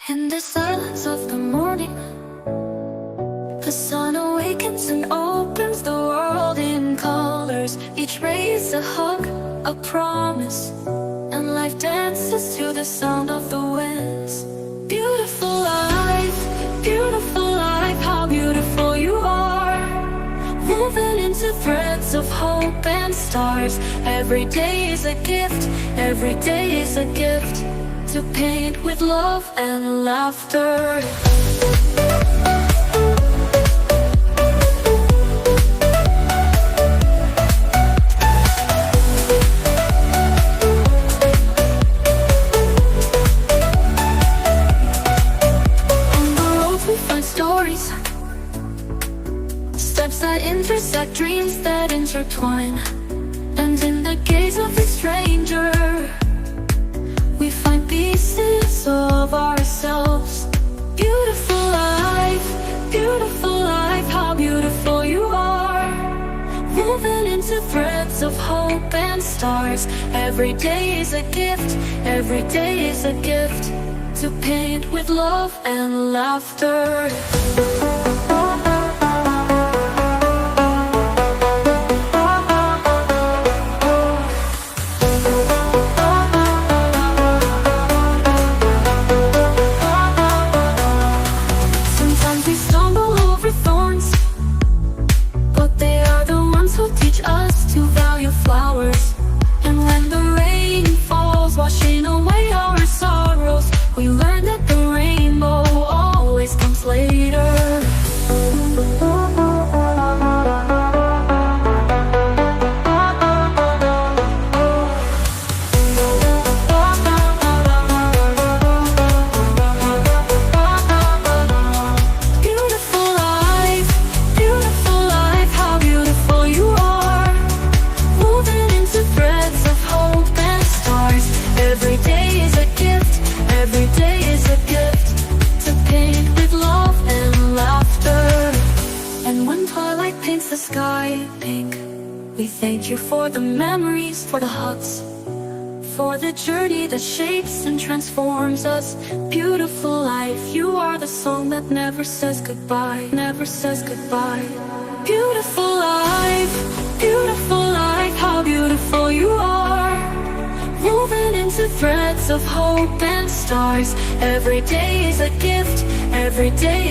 In the silence of the morning, the sun awakens and opens the world in colors. Each ray is a hug, a promise, and life dances to the sound of the winds. Beautiful life, how beautiful you are. Woven into threads of hope and stars. Every day is a gift, every day is a gift, to paint with love and laughter. On the roads we find stories, steps that intersect, dreams that intertwine. And in the gaze of a stranger, we find pieces of ourselves. Beautiful life, how beautiful you are. Woven into threads of hope and stars. Every day is a gift, every day is a gift, to paint with love and laughter. Paints the sky pink. We thank you for the memories, for the hugs, for the journey that shapes and transforms us. Beautiful life, you are the song that never says goodbye, never says goodbye. Beautiful life, how beautiful you are. Woven into threads of hope and stars. Every day is a gift, every day